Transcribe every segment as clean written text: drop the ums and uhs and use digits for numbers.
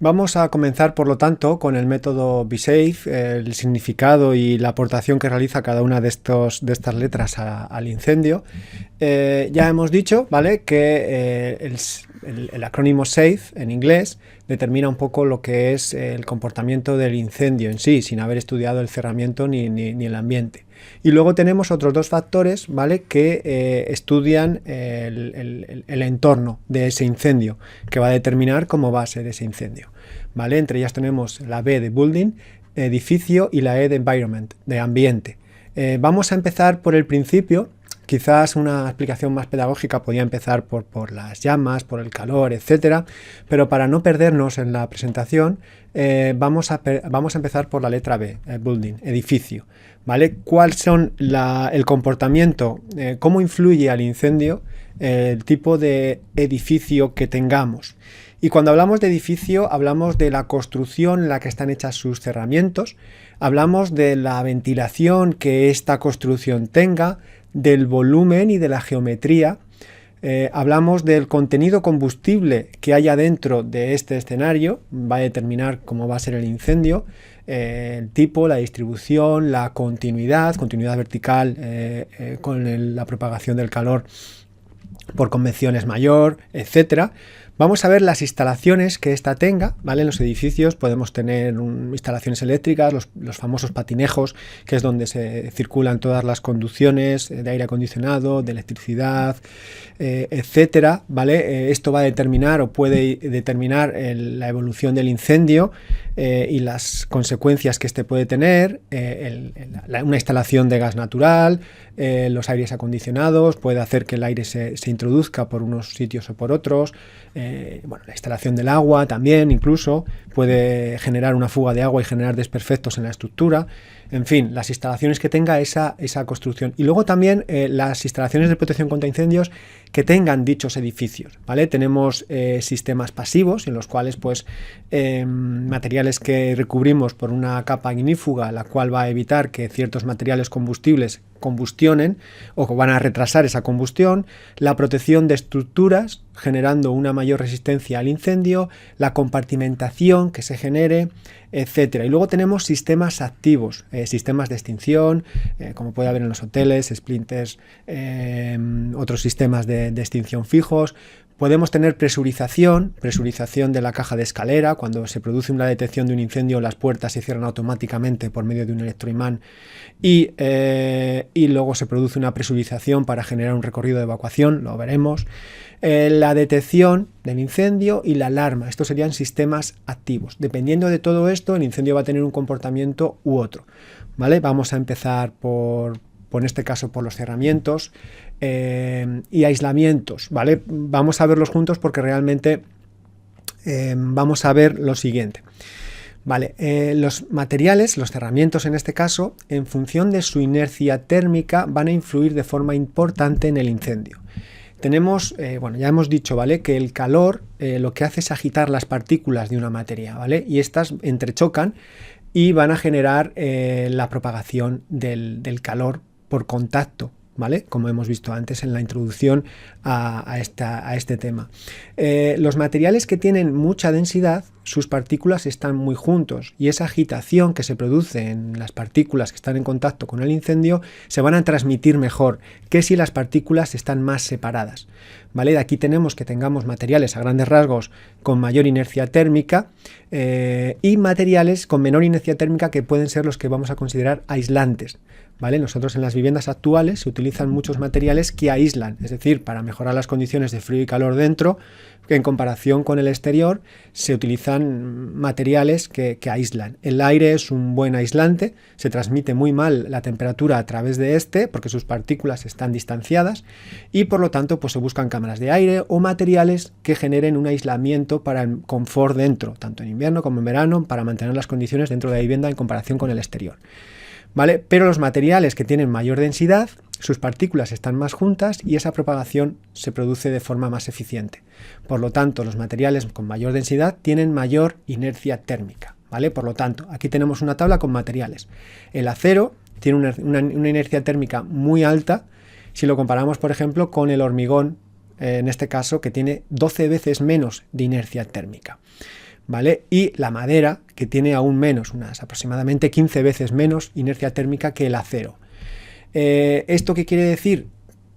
Vamos a comenzar, por lo tanto, con el método BeSafe, el significado y la aportación que realiza cada una de estas letras al incendio. Ya hemos dicho, ¿vale?, que el acrónimo SAFE en inglés determina un poco lo que es el comportamiento del incendio en sí, sin haber estudiado el cerramiento ni el ambiente. Y luego tenemos otros dos factores, ¿vale?, que estudian el entorno de ese incendio, que va a determinar cómo va a ser ese incendio, ¿vale? Entre ellas tenemos la B de Building, edificio, y la E de Environment, de ambiente. Vamos a empezar por el principio. Quizás una explicación más pedagógica podría empezar por las llamas, por el calor, etcétera, pero para no perdernos en la presentación, vamos a empezar por la letra B, Building, edificio, ¿vale? ¿Cuál son el comportamiento, cómo influye al incendio el tipo de edificio que tengamos? Y cuando hablamos de edificio, hablamos de la construcción en la que están hechas sus cerramientos, hablamos de la ventilación que esta construcción tenga, del volumen y de la geometría, hablamos del contenido combustible que haya dentro de este escenario, va a determinar cómo va a ser el incendio, el tipo, la distribución, la continuidad vertical con la propagación del calor por convección es mayor, etcétera. Vamos a ver las instalaciones que ésta tenga, ¿vale? En los edificios podemos tener instalaciones eléctricas, los famosos patinejos, que es donde se circulan todas las conducciones de aire acondicionado, de electricidad, etcétera, ¿vale? Esto va a determinar o puede determinar la evolución del incendio y las consecuencias que este puede tener, una instalación de gas natural, los aires acondicionados, puede hacer que el aire se introduzca por unos sitios o por otros. La instalación del agua también incluso puede generar una fuga de agua y generar desperfectos en la estructura. En fin, las instalaciones que tenga esa construcción. Y luego también las instalaciones de protección contra incendios que tengan dichos edificios, ¿vale? Tenemos sistemas pasivos en los cuales pues materiales que recubrimos por una capa ignífuga, la cual va a evitar que ciertos materiales combustibles combustionen o van a retrasar esa combustión, la protección de estructuras generando una mayor resistencia al incendio, la compartimentación que se genere, etcétera. Y luego tenemos sistemas activos, sistemas de extinción, como puede haber en los hoteles, splinters, otros sistemas de extinción fijos. Podemos tener presurización de la caja de escalera. Cuando se produce una detección de un incendio, las puertas se cierran automáticamente por medio de un electroimán y luego se produce una presurización para generar un recorrido de evacuación, lo veremos. La detección del incendio y la alarma, estos serían sistemas activos. Dependiendo de todo esto, el incendio va a tener un comportamiento u otro, ¿vale? Vamos a empezar en este caso por los cerramientos y aislamientos, ¿vale? Vamos a verlos juntos porque realmente vamos a ver lo siguiente. Vale, los materiales, los cerramientos en este caso, en función de su inercia térmica, van a influir de forma importante en el incendio. Tenemos, ya hemos dicho, ¿vale?, que el calor lo que hace es agitar las partículas de una materia, ¿vale? Y estas entrechocan y van a generar la propagación del calor por contacto, ¿vale?, como hemos visto antes en la introducción a este tema. Los materiales que tienen mucha densidad, sus partículas están muy juntos y esa agitación que se produce en las partículas que están en contacto con el incendio se van a transmitir mejor que si las partículas están más separadas, ¿vale? De aquí tenemos que tengamos materiales a grandes rasgos con mayor inercia térmica y materiales con menor inercia térmica que pueden ser los que vamos a considerar aislantes, ¿vale? Nosotros en las viviendas actuales se utilizan muchos materiales que aíslan, es decir, para mejorar las condiciones de frío y calor dentro, que en comparación con el exterior se utilizan materiales que aíslan. El aire es un buen aislante, se transmite muy mal la temperatura a través de este porque sus partículas están distanciadas y por lo tanto pues se buscan cámaras de aire o materiales que generen un aislamiento para el confort dentro, tanto en invierno como en verano, para mantener las condiciones dentro de la vivienda en comparación con el exterior, ¿vale? Pero los materiales que tienen mayor densidad, sus partículas están más juntas y esa propagación se produce de forma más eficiente. Por lo tanto, los materiales con mayor densidad tienen mayor inercia térmica, ¿vale? Por lo tanto, aquí tenemos una tabla con materiales. El acero tiene una inercia térmica muy alta si lo comparamos, por ejemplo, con el hormigón, en este caso, que tiene 12 veces menos de inercia térmica. ¿vale? Y la madera, que tiene aún menos, unas aproximadamente 15 veces menos inercia térmica que el acero. ¿Esto qué quiere decir?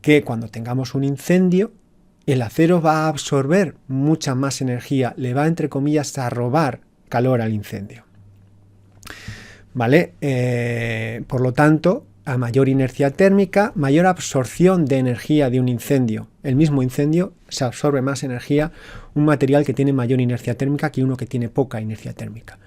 Que cuando tengamos un incendio, el acero va a absorber mucha más energía, le va, entre comillas, a robar calor al incendio. ¿Vale? Por lo tanto, a mayor inercia térmica, mayor absorción de energía de un incendio. El mismo incendio se absorbe más energía, un material que tiene mayor inercia térmica que uno que tiene poca inercia térmica.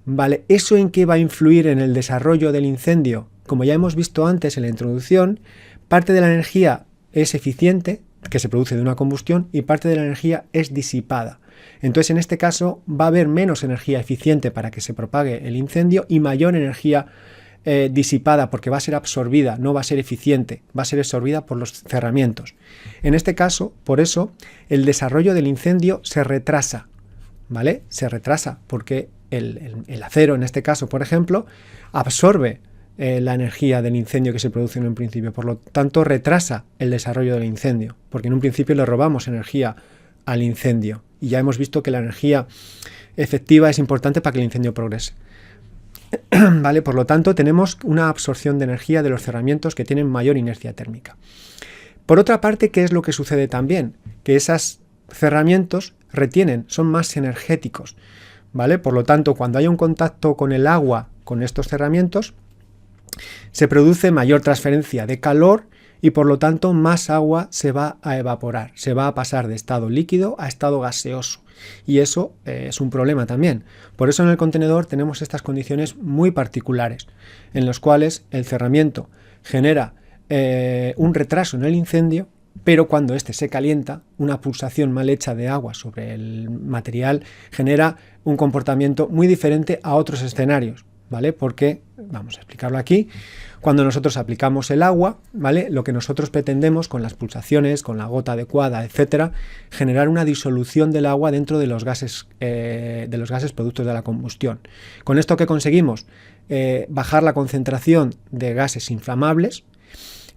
¿Vale? ¿Eso en qué va a influir en el desarrollo del incendio? Como ya hemos visto antes en la introducción, parte de la energía es eficiente, que se produce de una combustión, y parte de la energía es disipada. Entonces, en este caso, va a haber menos energía eficiente para que se propague el incendio y mayor energía disipada, porque va a ser absorbida, no va a ser eficiente, va a ser absorbida por los cerramientos. En este caso, por eso, el desarrollo del incendio se retrasa, ¿vale? Se retrasa porque el acero, en este caso, por ejemplo, absorbe la energía del incendio que se produce en un principio, por lo tanto retrasa el desarrollo del incendio, porque en un principio le robamos energía al incendio y ya hemos visto que la energía efectiva es importante para que el incendio progrese. ¿Vale? Por lo tanto, tenemos una absorción de energía de los cerramientos que tienen mayor inercia térmica. Por otra parte, ¿qué es lo que sucede también? Que esos cerramientos retienen, son más energéticos, ¿vale? Por lo tanto, cuando hay un contacto con el agua, con estos cerramientos, se produce mayor transferencia de calor y por lo tanto más agua se va a evaporar, se va a pasar de estado líquido a estado gaseoso. Y eso es un problema también. Por eso en el contenedor tenemos estas condiciones muy particulares, en las cuales el cerramiento genera un retraso en el incendio, pero cuando éste se calienta, una pulsación mal hecha de agua sobre el material genera un comportamiento muy diferente a otros escenarios, ¿vale? Porque, vamos a explicarlo aquí, cuando nosotros aplicamos el agua, ¿vale? Lo que nosotros pretendemos con las pulsaciones, con la gota adecuada, etcétera, generar una disolución del agua dentro de los gases productos de la combustión. ¿Con esto qué conseguimos? Bajar la concentración de gases inflamables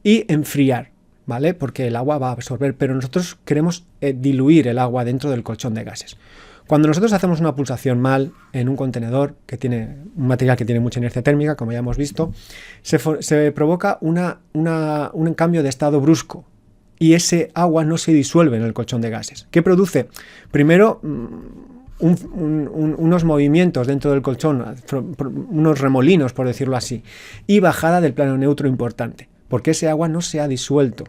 y enfriar, ¿vale? Porque el agua va a absorber, pero nosotros queremos diluir el agua dentro del colchón de gases. Cuando nosotros hacemos una pulsación mal en un contenedor que tiene un material que tiene mucha inercia térmica, como ya hemos visto, se provoca un cambio de estado brusco y ese agua no se disuelve en el colchón de gases. ¿Qué produce? Primero, unos movimientos dentro del colchón, unos remolinos, por decirlo así, y bajada del plano neutro importante, porque ese agua no se ha disuelto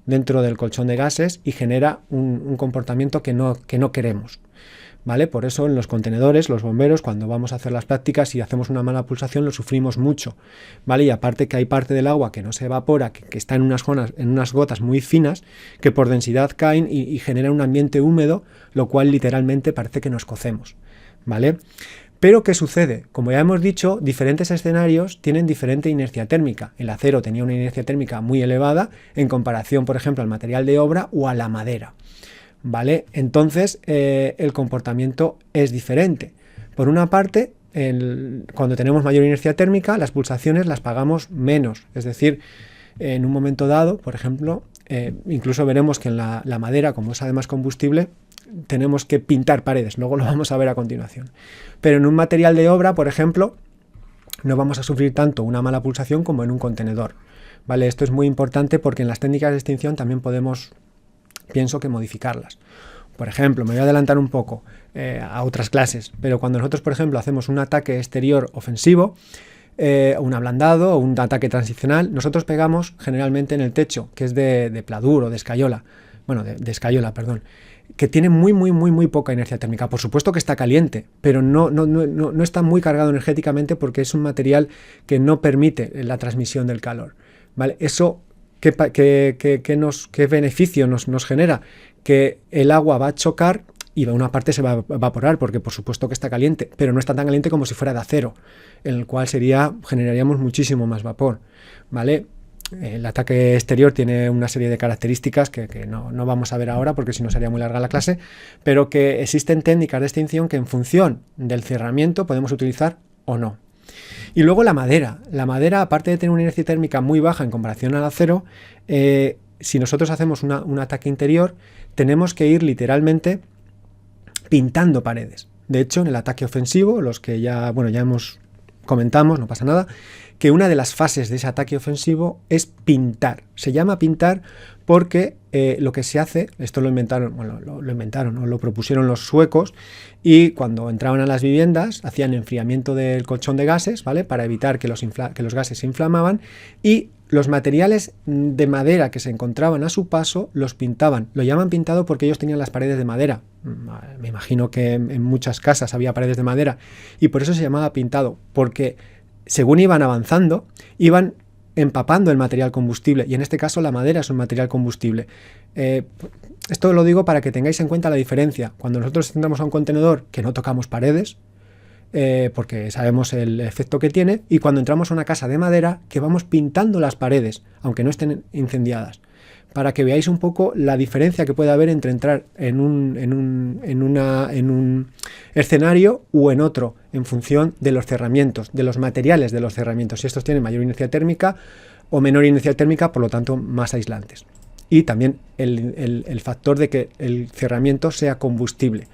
dentro del colchón de gases y genera un comportamiento que no queremos. ¿Vale? Por eso en los contenedores, los bomberos, cuando vamos a hacer las prácticas y hacemos una mala pulsación, lo sufrimos mucho, ¿vale? Y aparte que hay parte del agua que no se evapora, que está en unas gotas muy finas, que por densidad caen y generan un ambiente húmedo, lo cual literalmente parece que nos cocemos, ¿vale? Pero ¿qué sucede? Como ya hemos dicho, diferentes escenarios tienen diferente inercia térmica. El acero tenía una inercia térmica muy elevada en comparación, por ejemplo, al material de obra o a la madera, ¿vale? Entonces el comportamiento es diferente. Por una parte, cuando tenemos mayor inercia térmica, las pulsaciones las pagamos menos. Es decir, en un momento dado, por ejemplo, incluso veremos que en la madera, como es además combustible, tenemos que pintar paredes. Luego lo vamos a ver a continuación. Pero en un material de obra, por ejemplo, no vamos a sufrir tanto una mala pulsación como en un contenedor, ¿vale? Esto es muy importante porque en las técnicas de extinción también pienso que modificarlas. Por ejemplo, me voy a adelantar un poco a otras clases, pero cuando nosotros, por ejemplo, hacemos un ataque exterior ofensivo, un ablandado o un ataque transicional, nosotros pegamos generalmente en el techo, que es de pladur o de escayola, de escayola, perdón, que tiene muy poca inercia térmica. Por supuesto que está caliente, pero no está muy cargado energéticamente porque es un material que no permite la transmisión del calor, ¿vale? Eso ¿qué beneficio nos genera? Que el agua va a chocar y una parte se va a evaporar porque por supuesto que está caliente, pero no está tan caliente como si fuera de acero, en el cual generaríamos muchísimo más vapor, ¿vale? El ataque exterior tiene una serie de características que no vamos a ver ahora porque si no sería muy larga la clase, pero que existen técnicas de extinción que en función del cerramiento podemos utilizar o no. Y luego la madera. La madera, aparte de tener una inercia térmica muy baja en comparación al acero, si nosotros hacemos un ataque interior, tenemos que ir literalmente pintando paredes. de hecho, en el ataque ofensivo, los que ya comentamos, no pasa nada, que una de las fases de ese ataque ofensivo es pintar. Se llama pintar porque lo que se hace, esto lo inventaron o lo propusieron los suecos, y cuando entraban a las viviendas hacían enfriamiento del colchón de gases, ¿vale? Para evitar que los gases se inflamaban, y los materiales de madera que se encontraban a su paso los pintaban. Lo llaman pintado porque ellos tenían las paredes de madera. Me imagino que en muchas casas había paredes de madera, y por eso se llamaba pintado, porque según iban avanzando, iban empapando el material combustible, y en este caso la madera es un material combustible. Esto lo digo para que tengáis en cuenta la diferencia. Cuando nosotros entramos a un contenedor, que no tocamos paredes, porque sabemos el efecto que tiene, y cuando entramos a una casa de madera, que vamos pintando las paredes, aunque no estén incendiadas, para que veáis un poco la diferencia que puede haber entre entrar en un escenario o en otro, en función de los cerramientos, de los materiales de los cerramientos. Si estos tienen mayor inercia térmica o menor inercia térmica, por lo tanto más aislantes. Y también el factor de que el cerramiento sea combustible.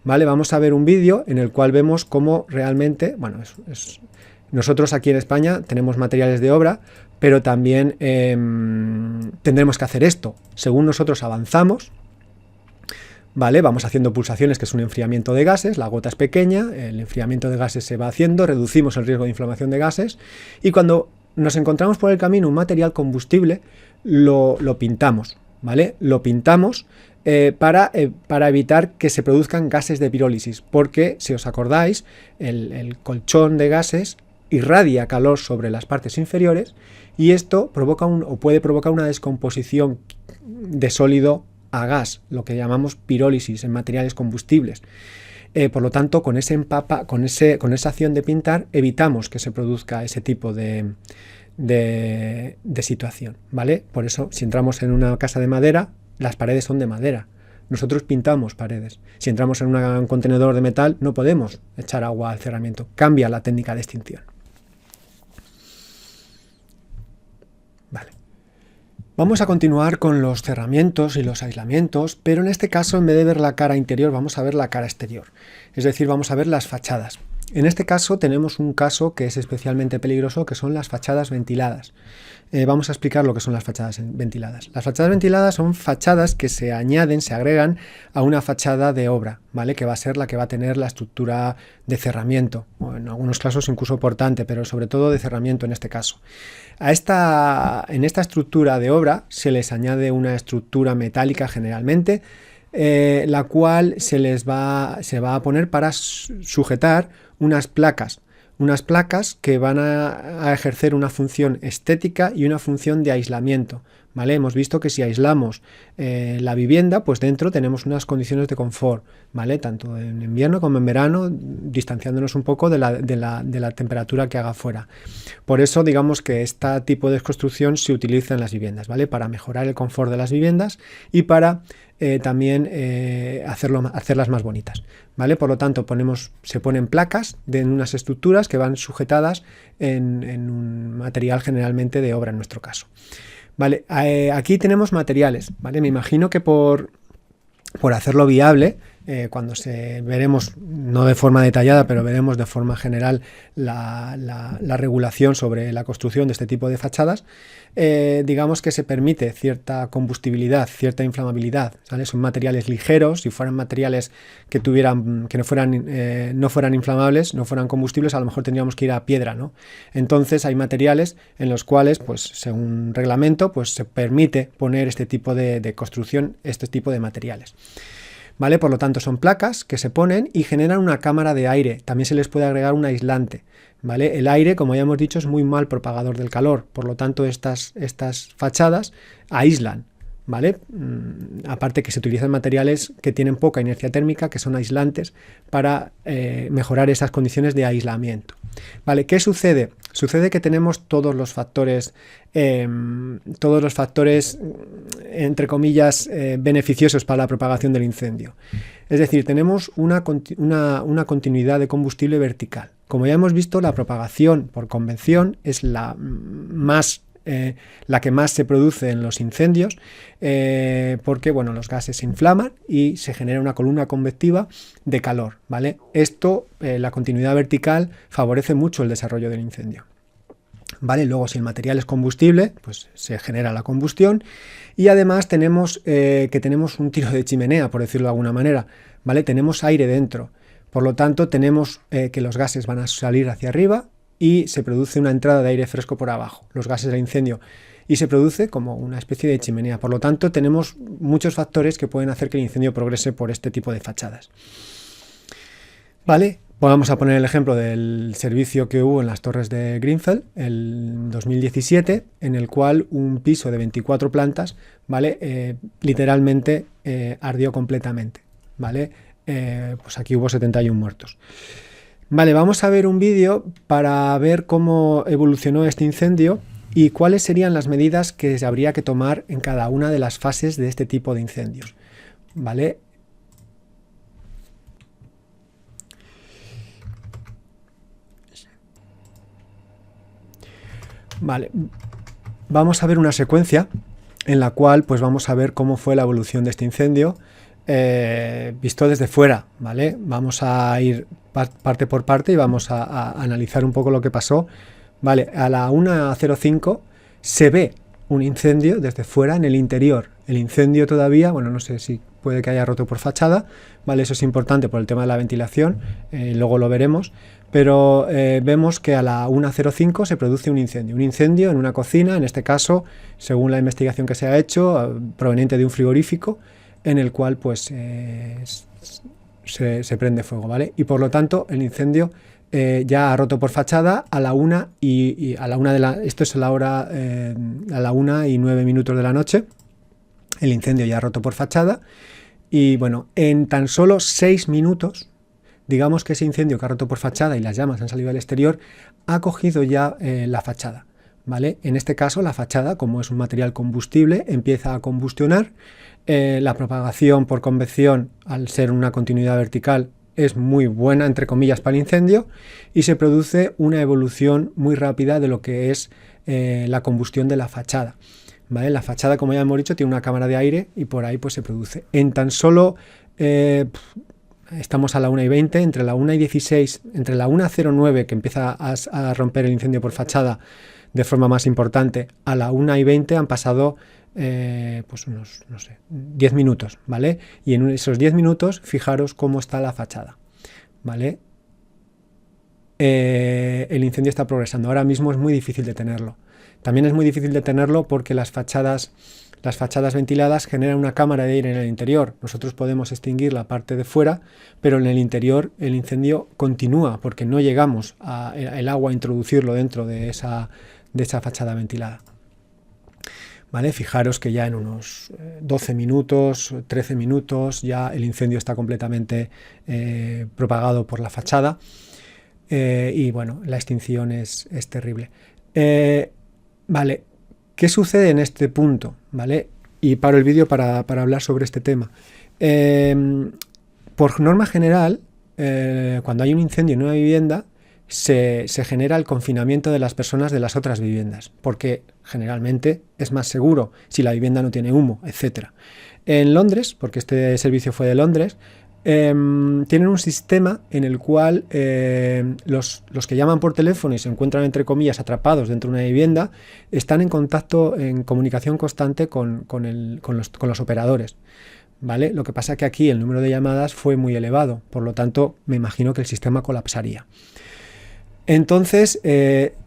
¿Vale? Vamos a ver un vídeo en el cual vemos cómo realmente, nosotros aquí en España tenemos materiales de obra, pero también tendremos que hacer esto. Según nosotros avanzamos, ¿vale? Vamos haciendo pulsaciones, que es un enfriamiento de gases, la gota es pequeña, el enfriamiento de gases se va haciendo, reducimos el riesgo de inflamación de gases, y cuando nos encontramos por el camino un material combustible, lo pintamos, ¿vale? Lo pintamos para evitar que se produzcan gases de pirólisis, porque, si os acordáis, el colchón de gases irradia calor sobre las partes inferiores, y esto puede provocar una descomposición de sólido a gas, lo que llamamos pirólisis en materiales combustibles. Por lo tanto, con esa acción de pintar, evitamos que se produzca ese tipo de situación, ¿vale? Por eso, si entramos en una casa de madera, las paredes son de madera. Nosotros pintamos paredes. Si entramos en un contenedor de metal, no podemos echar agua al cerramiento. Cambia la técnica de extinción. Vale. Vamos a continuar con los cerramientos y los aislamientos, pero en este caso, en vez de ver la cara interior, vamos a ver la cara exterior. Es decir, vamos a ver las fachadas. En este caso tenemos un caso que es especialmente peligroso, que son las fachadas ventiladas. Vamos a explicar lo que son las fachadas ventiladas. Las fachadas ventiladas son fachadas que se agregan a una fachada de obra, ¿vale? Que va a ser la que va a tener la estructura de cerramiento, o en algunos casos incluso portante, pero sobre todo de cerramiento en este caso. En esta estructura de obra se les añade una estructura metálica generalmente, la cual se va a poner para sujetar unas placas que van a ejercer una función estética y una función de aislamiento, ¿vale? Hemos visto que si aislamos la vivienda, pues dentro tenemos unas condiciones de confort, ¿vale? Tanto en invierno como en verano, distanciándonos un poco de la temperatura que haga fuera. Por eso, digamos que este tipo de construcción se utiliza en las viviendas, ¿vale? Para mejorar el confort de las viviendas y para también hacerlas más bonitas, ¿vale? Por lo tanto, se ponen placas en unas estructuras que van sujetadas en un material generalmente de obra en nuestro caso. Vale, aquí tenemos materiales, ¿vale? Me imagino que por hacerlo viable, cuando veremos, no de forma detallada, pero veremos de forma general la regulación sobre la construcción de este tipo de fachadas, digamos que se permite cierta combustibilidad, cierta inflamabilidad, ¿vale? Son materiales ligeros. Si fueran materiales que no fueran inflamables, no fueran combustibles, a lo mejor tendríamos que ir a piedra, ¿no? Entonces hay materiales en los cuales, pues según reglamento, pues se permite poner este tipo de construcción, este tipo de materiales. ¿Vale? Por lo tanto, son placas que se ponen y generan una cámara de aire. También se les puede agregar un aislante, ¿vale? El aire, como ya hemos dicho, es muy mal propagador del calor. Por lo tanto, estas fachadas aíslan, ¿vale? Aparte que se utilizan materiales que tienen poca inercia térmica, que son aislantes, para mejorar esas condiciones de aislamiento. ¿Vale? ¿Qué sucede? Sucede que tenemos todos los factores, entre comillas, beneficiosos para la propagación del incendio. Es decir, tenemos una continuidad de combustible vertical. Como ya hemos visto, la propagación por convección es la más la que más se produce en los incendios, porque bueno, los gases se inflaman y se genera una columna convectiva de calor, ¿vale? Esto, la continuidad vertical, favorece mucho el desarrollo del incendio. ¿Vale? Luego, si el material es combustible, pues se genera la combustión, y además tenemos tenemos un tiro de chimenea, por decirlo de alguna manera, ¿vale? Tenemos aire dentro, por lo tanto tenemos que los gases van a salir hacia arriba y se produce una entrada de aire fresco por abajo, los gases del incendio, y se produce como una especie de chimenea. Por lo tanto, tenemos muchos factores que pueden hacer que el incendio progrese por este tipo de fachadas. ¿Vale? Vamos a poner el ejemplo del servicio que hubo en las torres de Grenfell en 2017, en el cual un piso de 24 plantas, ¿vale? Literalmente ardió completamente, ¿vale? Pues aquí hubo 71 muertos. Vale, vamos a ver un vídeo para ver cómo evolucionó este incendio y cuáles serían las medidas que habría que tomar en cada una de las fases de este tipo de incendios, ¿vale? Vale, vamos a ver una secuencia en la cual pues vamos a ver cómo fue la evolución de este incendio visto desde fuera, ¿vale? Vamos a ir parte por parte y vamos a analizar un poco lo que pasó. Vale, a la 1:05 se ve un incendio desde fuera en el interior. El incendio todavía, bueno, no sé si puede que haya roto por fachada, ¿vale? Eso es importante por el tema de la ventilación, luego lo veremos, pero vemos que a la 1:05 se produce un incendio en una cocina, en este caso, según la investigación que se ha hecho, proveniente de un frigorífico, en el cual pues se prende fuego, ¿vale? Y por lo tanto el incendio ya ha roto por fachada a la 1 y a la 1 de la... Esto es a la hora a la 1:09 de la noche. El incendio ya ha roto por fachada y bueno, en tan solo 6 minutos, digamos que ese incendio que ha roto por fachada y las llamas han salido al exterior, ha cogido ya la fachada, ¿vale? En este caso la fachada, como es un material combustible, empieza a combustionar. La propagación por convección, al ser una continuidad vertical, es muy buena, entre comillas, para el incendio, y se produce una evolución muy rápida de lo que es la combustión de la fachada, ¿vale? La fachada, como ya hemos dicho, tiene una cámara de aire y por ahí pues se produce. En tan solo, estamos a la 1:20, entre la 1:16, entre la 1:09 que empieza a romper el incendio por fachada de forma más importante, a la 1:20 han pasado pues unos, no sé, 10 minutos, ¿vale? Y en esos 10 minutos, fijaros cómo está la fachada, ¿vale? El incendio está progresando. Ahora mismo es muy difícil detenerlo. También es muy difícil detenerlo porque las fachadas ventiladas generan una cámara de aire en el interior. Nosotros podemos extinguir la parte de fuera, pero en el interior el incendio continúa porque no llegamos el agua a introducirlo dentro de esa fachada ventilada. ¿Vale? Fijaros que ya en unos 12 minutos, 13 minutos, ya el incendio está completamente propagado por la fachada y bueno, la extinción es terrible. Vale, ¿qué sucede en este punto? ¿Vale? Y paro el vídeo para hablar sobre este tema. Por norma general, cuando hay un incendio en una vivienda, se genera el confinamiento de las personas de las otras viviendas, porque generalmente es más seguro si la vivienda no tiene humo, etc. En Londres, porque este servicio fue de Londres, tienen un sistema en el cual los que llaman por teléfono y se encuentran, entre comillas, atrapados dentro de una vivienda, están en contacto, en comunicación constante con los operadores, ¿vale? Lo que pasa es que aquí el número de llamadas fue muy elevado, por lo tanto me imagino que el sistema colapsaría. Entonces,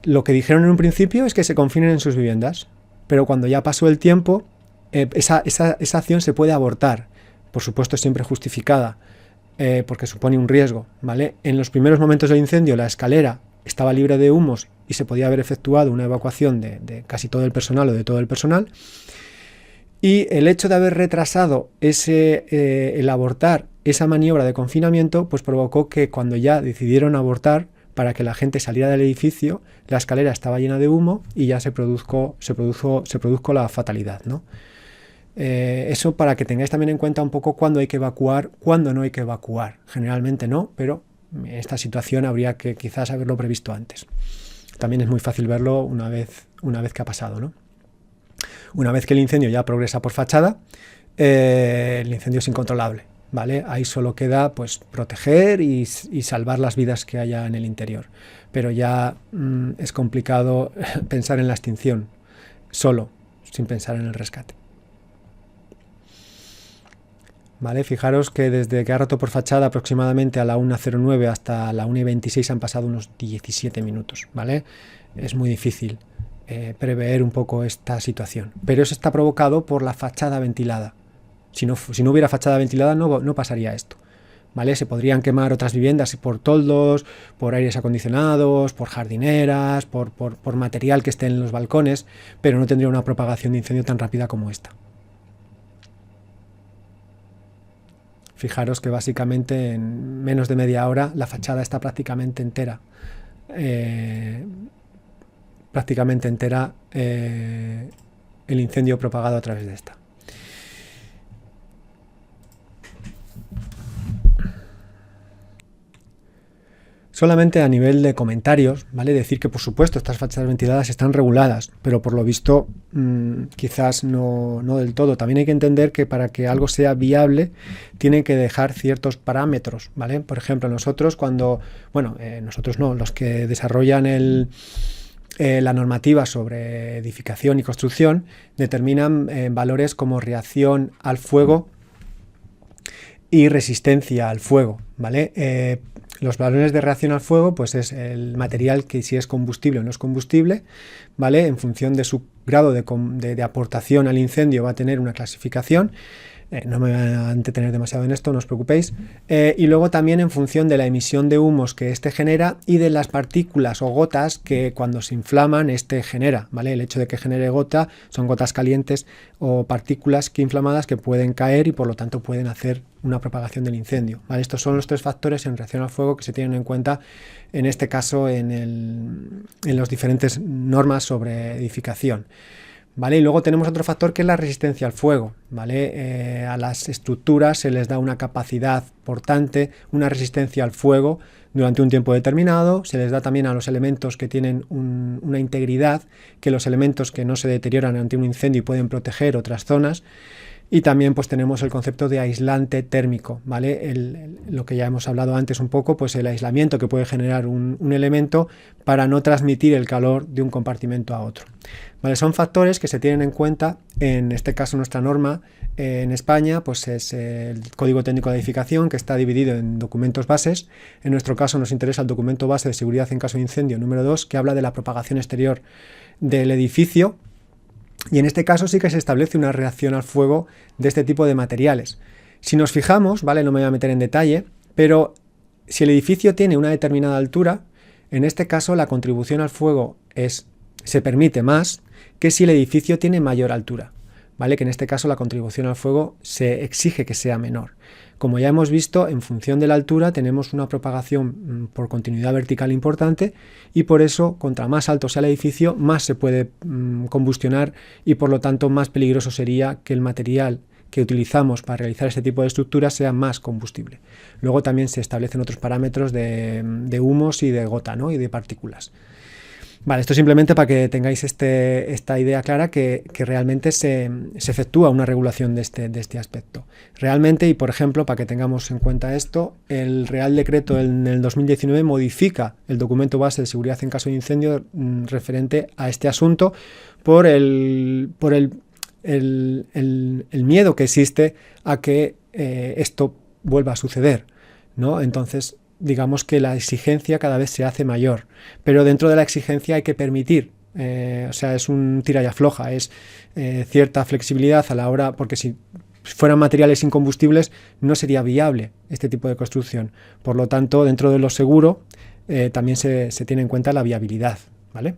lo que dijeron en un principio es que se confinen en sus viviendas, pero cuando ya pasó el tiempo, esa acción se puede abortar, por supuesto siempre justificada, porque supone un riesgo, ¿vale? En los primeros momentos del incendio la escalera estaba libre de humos y se podía haber efectuado una evacuación de casi todo el personal o de todo el personal, y el hecho de haber retrasado el abortar esa maniobra de confinamiento, pues provocó que cuando ya decidieron abortar, para que la gente saliera del edificio, la escalera estaba llena de humo y ya se produjo la fatalidad, ¿no? Eso para que tengáis también en cuenta un poco cuándo hay que evacuar, cuándo no hay que evacuar. Generalmente no, pero en esta situación habría que quizás haberlo previsto antes. También es muy fácil verlo una vez una vez que ha pasado, ¿no? Una vez que el incendio ya progresa por fachada, el incendio es incontrolable, ¿vale? Ahí solo queda pues proteger y salvar las vidas que haya en el interior. Pero ya es complicado pensar en la extinción solo, sin pensar en el rescate. ¿Vale? Fijaros que desde que ha roto por fachada aproximadamente a la 1:09 hasta la 1:26 han pasado unos 17 minutos, ¿vale? Es muy difícil prever un poco esta situación, pero eso está provocado por la fachada ventilada. Si no hubiera fachada ventilada no pasaría esto, ¿vale? Se podrían quemar otras viviendas por toldos, por aires acondicionados, por jardineras, por material que esté en los balcones, pero no tendría una propagación de incendio tan rápida como esta. Fijaros que básicamente en menos de media hora la fachada está prácticamente entera. El incendio propagado a través de esta. Solamente a nivel de comentarios, ¿vale? Decir que por supuesto estas fachadas ventiladas están reguladas, pero por lo visto quizás no del todo. También hay que entender que para que algo sea viable tienen que dejar ciertos parámetros, ¿vale? Por ejemplo, nosotros nosotros no, los que desarrollan la normativa sobre edificación y construcción determinan valores como reacción al fuego y resistencia al fuego, ¿vale? Los valores de reacción al fuego pues es el material que si es combustible o no es combustible, ¿vale? En función de su grado de aportación al incendio va a tener una clasificación. No me voy a entretener demasiado en esto, no os preocupéis. Y luego también en función de la emisión de humos que éste genera y de las partículas o gotas que cuando se inflaman éste genera, ¿vale? El hecho de que genere gota son gotas calientes o partículas que inflamadas que pueden caer y por lo tanto pueden hacer una propagación del incendio, ¿vale? Estos son los tres factores en reacción al fuego que se tienen en cuenta en este caso en las diferentes normas sobre edificación. ¿Vale? Y luego tenemos otro factor que es la resistencia al fuego, ¿vale? A las estructuras se les da una capacidad portante, una resistencia al fuego durante un tiempo determinado. Se les da también a los elementos que tienen una integridad, que los elementos que no se deterioran ante un incendio y pueden proteger otras zonas. Y también pues tenemos el concepto de aislante térmico, ¿vale? Lo que ya hemos hablado antes un poco, pues el aislamiento que puede generar un elemento para no transmitir el calor de un compartimento a otro. ¿Vale? Son factores que se tienen en cuenta, en este caso nuestra norma en España, pues es el Código Técnico de Edificación, que está dividido en documentos bases. En nuestro caso nos interesa el documento base de seguridad en caso de incendio número 2, que habla de la propagación exterior del edificio. Y en este caso sí que se establece una reacción al fuego de este tipo de materiales. Si nos fijamos, ¿vale? No me voy a meter en detalle, pero si el edificio tiene una determinada altura, en este caso la contribución al fuego se permite más que si el edificio tiene mayor altura, ¿vale? Que en este caso la contribución al fuego se exige que sea menor. Como ya hemos visto, en función de la altura tenemos una propagación por continuidad vertical importante y por eso, contra más alto sea el edificio, más se puede combustionar y por lo tanto más peligroso sería que el material que utilizamos para realizar este tipo de estructuras sea más combustible. Luego también se establecen otros parámetros de humos y de gota, ¿no? Y de partículas. Vale, esto simplemente para que tengáis esta idea clara que realmente se efectúa una regulación de este aspecto. Realmente, y por ejemplo, para que tengamos en cuenta esto, el Real Decreto en el 2019 modifica el documento base de seguridad en caso de incendio referente a este asunto por el miedo que existe a que esto vuelva a suceder, ¿no? Entonces, digamos que la exigencia cada vez se hace mayor, pero dentro de la exigencia hay que permitir, es un tira y afloja, es cierta flexibilidad a la hora, porque si fueran materiales incombustibles no sería viable este tipo de construcción. Por lo tanto, dentro de lo seguro también se tiene en cuenta la viabilidad, ¿vale?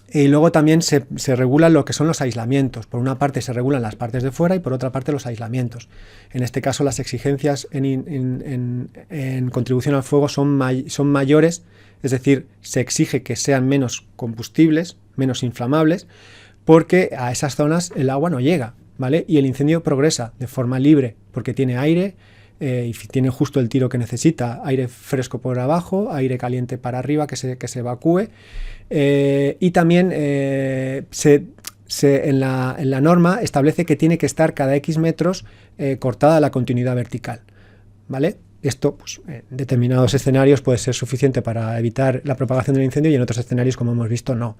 Y luego también se regulan lo que son los aislamientos. Por una parte se regulan las partes de fuera y por otra parte los aislamientos. En este caso las exigencias en contribución al fuego son mayores, es decir, se exige que sean menos combustibles, menos inflamables, porque a esas zonas el agua no llega, ¿vale? Y el incendio progresa de forma libre, porque tiene aire, y tiene justo el tiro que necesita, aire fresco por abajo, aire caliente para arriba, que se evacúe. Y también en la norma establece que tiene que estar cada X metros cortada la continuidad vertical, ¿vale? Esto, pues, en determinados escenarios puede ser suficiente para evitar la propagación del incendio y en otros escenarios, como hemos visto, no,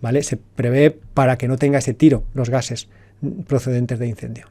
¿vale? Se prevé para que no tenga ese tiro los gases procedentes de incendio.